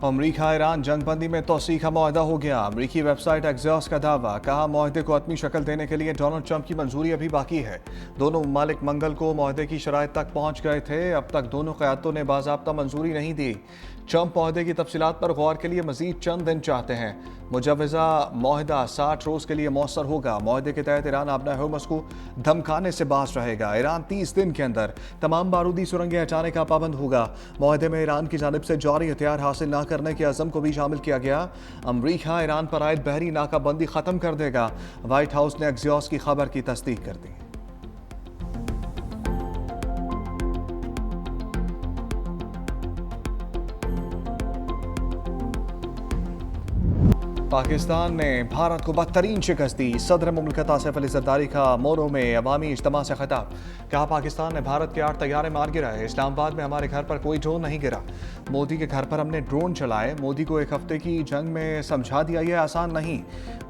अमरीका Iran जंगबंदी में तोसी का मुआहदा हो गया। अमरीकी वेबसाइट एक्सियोस का दावा, कहा मुआहदे को अपनी शक्ल देने के लिए डोनाल्ड ट्रंप की मंजूरी अभी बाकी है। दोनों ममालिक मंगल को मुआहदे की शराइत तक पहुंच गए थे। अब तक दोनों क़यादतों ने बाज़ाब्ता मंजूरी नहीं दी। ट्रंप मुआहदे की तफसीलात पर गौर के लिए मजीद चंद दिन चाहते हैं। मुजवजा मुआहदा 60 रोज़ के लिए मौसर होगा। मुआहदे के तहत ईरान अपना हुर्मुज़ को धमकाने से बाज रहेगा। ईरान 30 दिन के अंदर तमाम बारूदी सुरंगें हटाने का पाबंद होगा। मुआहदे में ईरान की जानिब से जारी हथियार हासिल न करने के अज़म को भी शामिल किया गया। अमरीका ईरान पर आयद बहरी नाकाबंदी ख़त्म कर देगा। व्हाइट हाउस ने एक्सियोस की खबर की तस्दीक कर दी। पाकिस्तान ने भारत को बदतरीन शिकस्त दी। सदर मुमलिकत आसिफ अली जरदारी का मोरो में अवामी इज्तिमा से खिताब, कहा पाकिस्तान ने भारत के 8 तैयारे मार गिराए। इस्लामाबाद में हमारे घर पर कोई ड्रोन नहीं गिरा। मोदी के घर पर हमने ड्रोन चलाए। मोदी को एक हफ्ते की जंग में समझा दिया, यह आसान नहीं।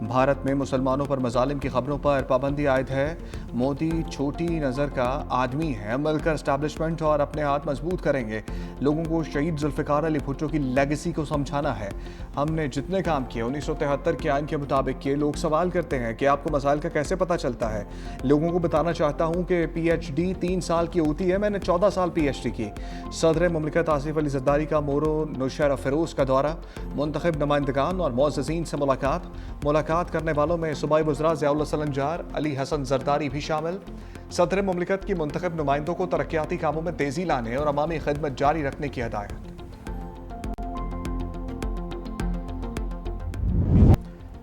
भारत में मुसलमानों पर मजालिम की खबरों पर पाबंदी आयद है। मोदी छोटी नज़र का आदमी है। मिलकर स्टैब्लिशमेंट और अपने हाथ मजबूत करेंगे। लोगों को शहीद जुल्फ़िकार अली भुट्टो की लेगेसी को समझाना है। हमने जितने काम किए 1973 के आइन के मुताबिक किए। लोग सवाल करते हैं कि आपको मसाइल का कैसे पता चलता है। लोगों को बताना चाहता हूँ कि PhD 3 साल की होती है, मैंने 14 साल PhD की। सदर मुमलिकत आसिफ अली जरदारी का मोरो नौशहरा फ़िरोज़ का दौरा, मुंतखब नुमाइंदगान और मुअज़्ज़ज़ीन से मुलाकात करने वालों में सूबाई वज़रा ज़ियाउल हसन सलंजार, अली हसन जरदारी भी शामिल। सदर मुमलिकत की मुंतखब नुमाइंदों को तरक्याती कामों में तेज़ी लाने और अवामी खिदमत जारी रखने की हदायत।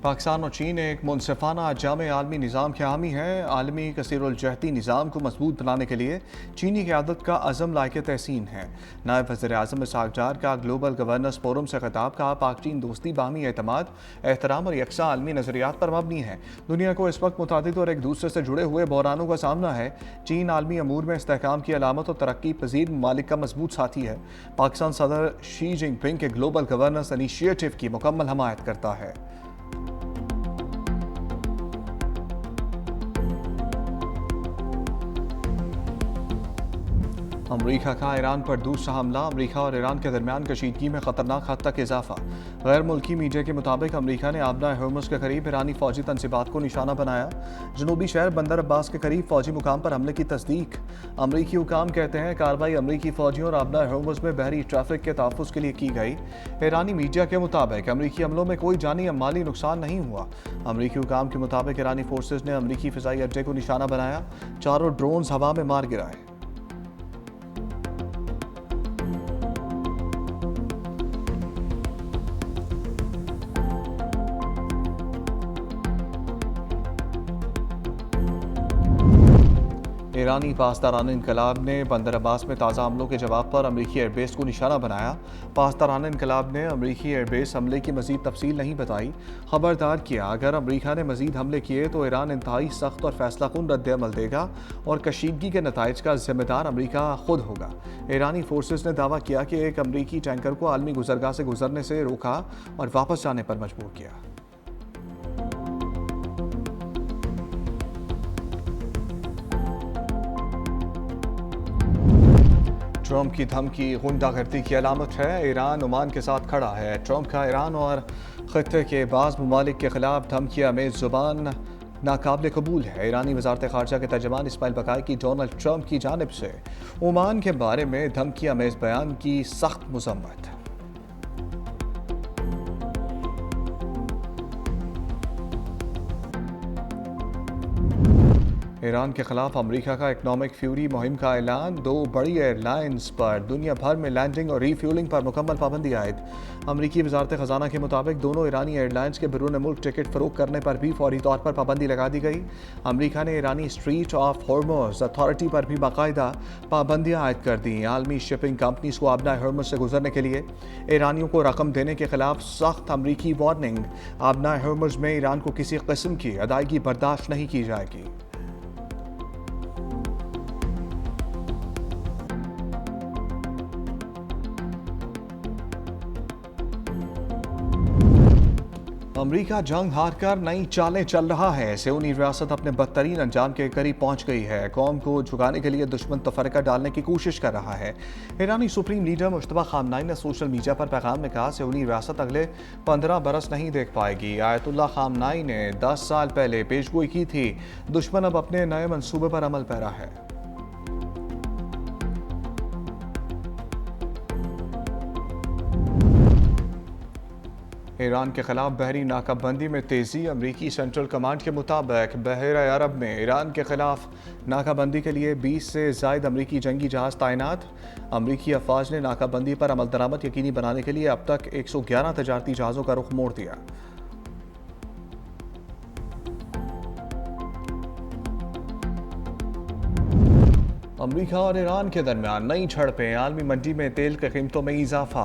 पाकिस्तान और चीन एक मुनसिफाना जामे आलमी निज़ाम के हामी हैं। आलमी कसीरुलजहती निज़ाम को मजबूत बनाने के लिए चीनी क़यादत का अज़म लायक तहसीन है। नायब वज़ीर आज़म इसहाक़ डार का ग्लोबल गवर्नेंस फोरम से खिताब, कहा पाक चीन दोस्ती बाहमी एतमाद, एहतराम और यकसा आलमी नज़रियात पर मबनी है। दुनिया को इस वक्त मुतादिद और एक दूसरे से जुड़े हुए बहरानों का सामना है। चीन आलमी अमूर में इस्तेहकाम की अलामत और तरक्की पजीर ममालिक का मजबूत साथी है। पाकिस्तान सदर शी जिनपिंग के ग्लोबल गवर्नेंस इनिशिएटिव की मुकम्मल हमायत करता है। अमरीका का ईरान पर दूसरा हमला, अमरीका और ईरान के दरमियान कशीदगी में खतरनाक हद तक इजाफा। गैर मुल्की मीडिया के मुताबिक अमरीका ने आबना हुर्मुज़ के करीब ईरानी फौजी तनसीबात को निशाना बनाया। जनूबी शहर बंदर अब्बास के करीब फौजी मुकाम पर हमले की तस्दीक। अमरीकी हुकाम कहते हैं कार्रवाई अमरीकी फौजियों और आबना हुर्मुज़ में बहरी ट्रैफिक के तहफ़्फ़ुज़ के लिए की गई। ईरानी मीडिया के मुताबिक अमरीकी हमलों में कोई जानी या माली नुकसान नहीं हुआ। अमरीकी हुकाम के मुताबिक ईरानी फोर्सेज ने अमरीकी फ़िज़ाई अड्डे को निशाना बनाया। 4 ड्रोन्स हवा में मार गिराए। ईरानी पासदारान इनकलाब ने बंदर अब्बास में ताज़ा हमलों के जवाब पर अमरीकी एयरबेस को निशाना बनाया। पासदारान इनकलाब ने अमरीकी एयरबेस हमले की मजीद तफसील नहीं बताई। खबरदार किया, अगर अमरीका ने मजीद हमले किए तो ईरान इंतहाई सख्त और फैसलाकुन रद्द-ए-अमल देगा और कशीदगी के नताइज का जिम्मेदार अमरीका खुद होगा। ईरानी फोर्सेज ने दावा किया कि एक अमरीकी टैंकर को आलमी गुजरगाह से गुजरने से रोका और वापस जाने पर मजबूर किया। ट्रंप की धमकी गुंडागर्दी की अलामत है। ईरान ओमान के साथ खड़ा है। ट्रंप का ईरान और खत्ते के बाज़ ममालिक के खिलाफ धमकियाँ में ज़ुबान नाकाबिल कबूल है। ईरानी वज़ारत ख़ारजा के तर्जमान इस्माइल बकाई की डोनाल्ड ट्रंप की जानिब से ओमान के बारे में धमकियाँ में इस बयान की सख्त मज़म्मत। ईरान के खिलाफ अमरीका का इकनॉमिक फ्यूरी मुहिम का ऐलान। 2 बड़ी एयरलाइंस पर दुनिया भर में लैंडिंग और रीफ्यूलिंग पर मुकम्मल पाबंदी आयद। अमरीकी वज़ारत ख़जाना के मुताबिक दोनों ईरानी एयरलाइंस के बैरून मुल्क टिकट फ़रोख्त करने पर भी फौरी तौर पर पाबंदी लगा दी गई। अमरीका ने ईरानी स्ट्रीट ऑफ हॉर्मुज़ अथॉरिटी पर भी बाकायदा पाबंदियाँ आयद कर दी। आलमी शिपिंग कंपनीज को आबना हॉर्मुज़ से गुजरने के लिए ईरानियों को रकम देने के खिलाफ सख्त अमरीकी वार्निंग। आबना हॉर्मुज़ में ईरान को किसी किस्म की अदायगी बर्दाश्त नहीं की जाएगी। अमेरिका जंग हारकर नई चालें चल रहा है। सियोनी रियासत अपने बदतरीन अंजाम के करीब पहुंच गई है। कौम को झुकाने के लिए दुश्मन तफरका डालने की कोशिश कर रहा है। ईरानी सुप्रीम लीडर मुश्तबा खामनाई ने सोशल मीडिया पर पैगाम में कहा, सियोनी रियासत अगले 15 बरस नहीं देख पाएगी। आयतुल्लाह खामनाई ने 10 साल पहले पेशगोई की थी, दुश्मन अब अपने नए मंसूबे पर अमल पैरा है। ईरान के खिलाफ बहरी नाकाबंदी में तेजी। अमरीकी सेंट्रल कमांड के मुताबिक बहरा अरब में ईरान के खिलाफ नाकाबंदी के लिए 20 से ज़ायद अमरीकी जंगी जहाज़ तैनात। अमरीकी अफवाज ने नाकाबंदी पर अमल दरामद यकीनी बनाने के लिए अब तक 111 तजारती जहाज़ों का रुख मोड़ दिया। अमरीका और ईरान के दरमियान नई झड़पें। आलमी मंडी में तेल की कीमतों में इजाफा।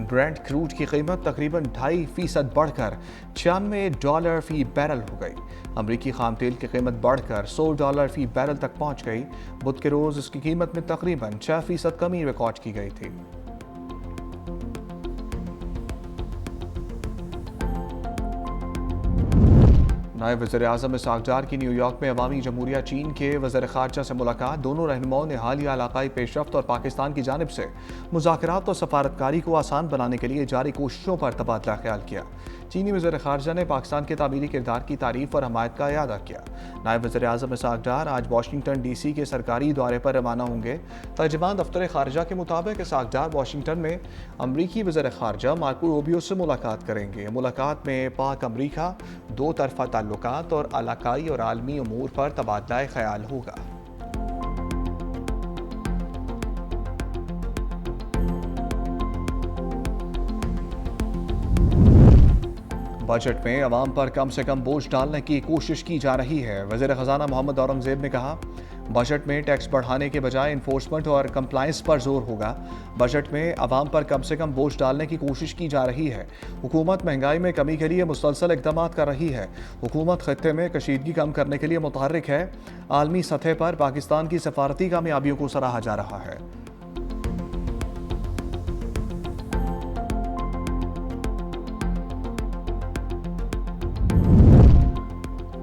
ब्रेंट क्रूड की कीमत तकरीबन 2.5% बढ़कर $96 फी बैरल हो गई। अमरीकी खाम तेल की कीमत बढ़कर $100 फी बैरल तक पहुंच गई। बुध के रोज़ इसकी कीमत में तकरीबन 6% कमी रिकॉर्ड की गई थी। नायब वज़ीर-ए-आज़म इसहाक़ डार की न्यूयॉर्क में अवामी जमहूरिया चीन के वज़ीर ख़ारजा से मुलाकात। दोनों रहनुमाओं ने हालिया इलाक़ाई पेशरफ्त और पाकिस्तान की जानिब से मुज़ाकरात और सफ़ारतकारी को आसान बनाने के लिए जारी कोशिशों पर तबादला ख्याल किया। चीनी वज़ीर ख़ारजा ने पाकिस्तान के तामीरी किरदार की तारीफ़ और हमायत का इयादा किया। नायब वज़ीर-ए-आज़म इसहाक़ डार आज वाशिंगटन DC के सरकारी दौरे पर रवाना होंगे। तर्जुमान दफ्तर ख़ारजा के मुताबिक इसहाक़ डार वाशिंगटन में अमरीकी वज़ीर ख़ारजा मार्को रूबियो से मुलाकात करेंगे। मुलाकात में पाक अमरीका दो तरफ़ा ताल्लुकात और इलाकाई और आलमी उमूर पर तबादला ख्याल होगा। बजट में अवाम पर कम से कम बोझ डालने की कोशिश की जा रही है। वज़ीर ख़ज़ाना मोहम्मद औरंगज़ेब ने कहा, बजट में टैक्स बढ़ाने के बजाय इन्फोर्समेंट और कंप्लायंस पर जोर होगा। बजट में अवाम पर कम से कम बोझ डालने की कोशिश की जा रही है। हुकूमत महंगाई में कमी के लिए मुसलसल इक़दामात कर रही है। हुकूमत खत्ते में कशीदगी कम करने के लिए मुतहर्रिक है। आलमी सतह पर पाकिस्तान की सफारती कामयाबियों को सराहा जा रहा है।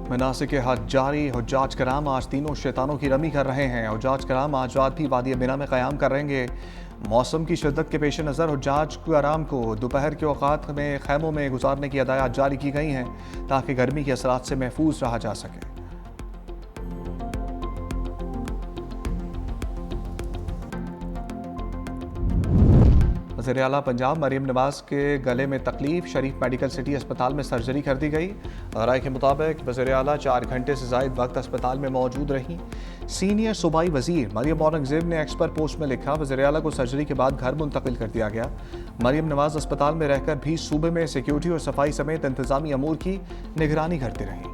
मनासिक हज जारी। हुज्जाज कराम आज तीनों शैतानों की रमी कर रहे हैं। हुज्जाज कराम आज रात भी वादी मिना में क़याम कर रहेंगे। मौसम की शिद्दत के पेश नज़र हुज्जाज कराम को दोपहर के औकात में खैमों में गुजारने की हदायत जारी की गई हैं ताकि गर्मी के असरात से महफूज रहा जा सके। वज़ीर आला पंजाब मरीम नवाज के गले में तकलीफ। शरीफ मेडिकल सिटी अस्पताल में सर्जरी कर दी गई। राय के मुताबिक वज़ीर आला 4 घंटे से ज़ायद वक्त अस्पताल में मौजूद रहीं। सीनियर सूबाई वज़ीर मरीम औरंगज़ेब ने एक्स पर पोस्ट में लिखा, वज़ीर आला को सर्जरी के बाद घर मुंतकिल कर दिया गया। मरीम नवाज अस्पताल में रहकर भी सूबे में सिक्योरिटी और सफाई समेत इंतजामी अमूर की निगरानी करती रहीं।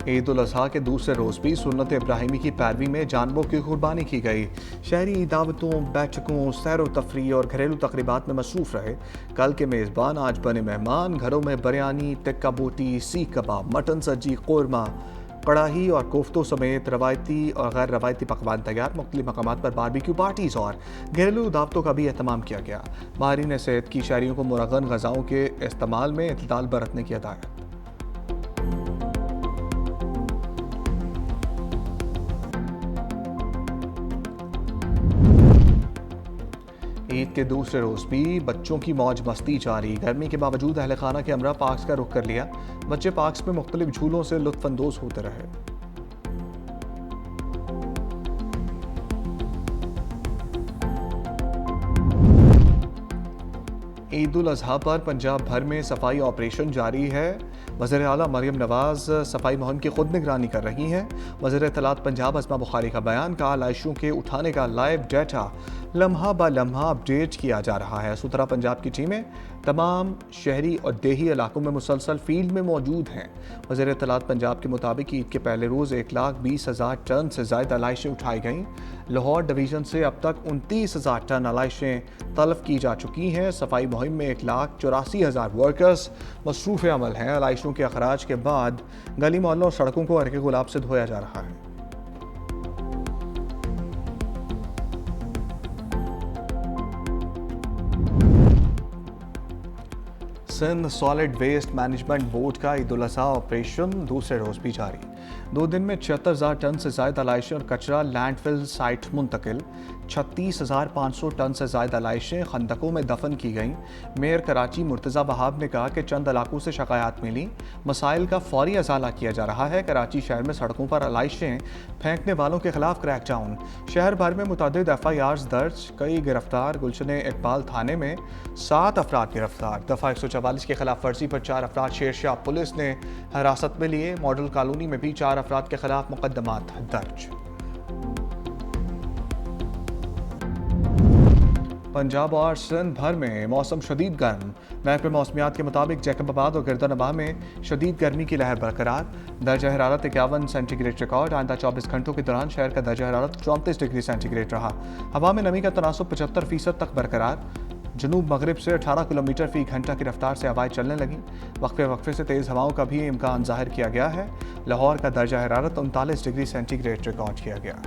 ईद उल अज़हा के दूसरे रोज़ भी सुन्नत इब्राहिमी की पैरवी में जानवरों की कुर्बानी की गई। शहरी दावतों, बैठकों, सैर व तफरी और घरेलू तकरीबात में मसरूफ़ रहे। कल के मेज़बान आज बने मेहमान। घरों में बिरयानी, टिक्का बोटी, सीख कबाब, मटन सब्जी, कोरमा, कड़ाही और कोफ्तों समेत रवायती और गैर रवायती पकवान तैयार। मुख्तलिफ मकामात पर बारबेक्यू पार्टीज़ और घरेलू दावतों का भी एहतमाम किया गया। माहिरीन सेहत की शहरियों को मुरगन ग़ज़ाओं के इस्तेमाल में इत्तदाल बरतने की हिदायत। ईद के दूसरे रोज़ भी बच्चों की मौज मस्ती जारी। गर्मी के बावजूद अहले खाना के हमरा पार्क्स का रुख कर लिया। बच्चे पार्क्स में मुख्तलिफ झूलों से लुत्फ़अंदोज़ होते रहे। ईद उल अज़हा पर पंजाब भर में सफाई ऑपरेशन जारी है। वज़ीर आला मरीम नवाज सफाई मुहिम की खुद निगरानी कर रही हैं। वज़ीर इत्तलात पंजाब अस्मा बुखारी का बयान, कहा लाइशों के उठाने का लाइव डेटा लम्हा ब लम्हा अपडेट किया जा रहा है। सुथरा पंजाब की टीमें तमाम शहरी और देही इलाकों में मुसलसल फील्ड में मौजूद हैं। वज़ीर इत्तलात पंजाब के मुताबिक ईद के पहले रोज़ 1,20,000 टन से ज़्यादा आलाइशें उठाई गईं। लाहौर डिवीज़न से अब तक 29,000 टन आलाइशें तलब की जा चुकी हैं। सफाई मुहिम में 1,84,000 वर्कर्स मसरूफ़ अमल हैं। आलाइशों के अखराज के बाद गली मोहल्लों और सड़कों को अर्क़ गुलाब से धोया जा रहा है। Sindh solid waste management board का ईद उल अज़हा ऑपरेशन दूसरे रोज भी जारी। 2 दिन में 76,000 टन से ज्यादा लाइशें और कचरा लैंडफिल साइट मुंतकिल। 36,500 टन से ज्यादा लाइशें खंदकों में दफन की गईं। मेयर कराची मुर्तज़ा वहाब ने कहा कि चंद इलाकों से शिकायत मिली, मसाइल का फौरी अजाला किया जा रहा है। कराची शहर में सड़कों पर लाइशें फेंकने वालों के खिलाफ क्रैकडाउन। शहर भर में मुतअद्दिद FIRs दर्ज, कई गिरफ्तार। गुलशन इकबाल थाने में 7 अफराद गिरफ्तार। दफा 144 की खिलाफ वर्जी पर 4 अफराद शेरशाह पुलिस ने हिरासत में लिए। मॉडल कॉलोनी में भी 4 अफराद के खिलाफ मुकदमात दर्ज। पंजाब और सिंध भर में मौसम शदीद गर्म। महकमे मौसमियात के मुताबिक जैकबाबाद और गिरदनबा में शदीद गर्मी की लहर बरकरार। दर्जा हरारत 51 सेंटीग्रेड रिकॉर्ड। आइंदा 24 घंटों के दौरान शहर का दर्जा हरारत 34 डिग्री सेंटीग्रेड रहा। हवा में नमी का तनासुब 75% तक बरकरार। जनूब मगरिब से 18 किलोमीटर फी घंटा की रफ्तार से हवाएं चलने लगी। वक्फे से तेज़ हवाओं का भी इम्कान जाहिर किया गया है। लाहौर का दर्जा हरारत 39 डिग्री सेंटीग्रेड रिकॉर्ड किया गया।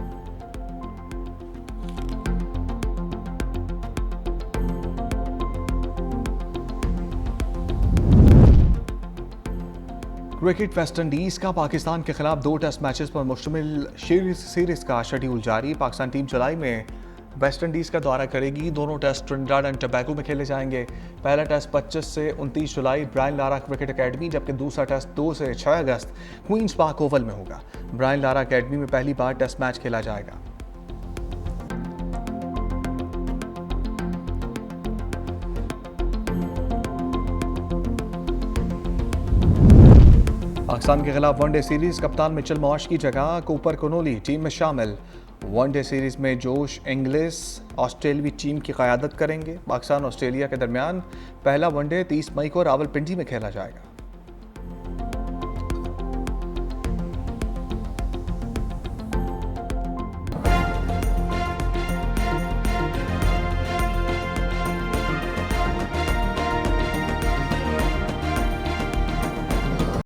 क्रिकेट वेस्टइंडीज़ का पाकिस्तान के खिलाफ 2 टेस्ट मैचेस पर मुश्तमिल सीरीज का शेड्यूल जारी। पाकिस्तान टीम जुलाई में वेस्टइंडीज़ का दौरा करेगी। दोनों टेस्ट ट्रिनिडाद एंड टोबैगो में खेले जाएंगे। पहला टेस्ट 25 से 29 जुलाई ब्रायन लारा क्रिकेट अकेडमी, जबकि दूसरा टेस्ट 2 से 6 अगस्त क्वींस पार्क ओवल में होगा। ब्रायन लारा अकेडमी में पहली बार टेस्ट मैच खेला जाएगा। पाकिस्तान के खिलाफ वनडे सीरीज कप्तान मिचेल मार्श की जगह कूपर कनोली टीम में शामिल। वनडे सीरीज में जोश इंग्लिश ऑस्ट्रेलियाई टीम की क़यादत करेंगे। पाकिस्तान ऑस्ट्रेलिया के दरमियान पहला वनडे 30 मई को रावलपिंडी में खेला जाएगा।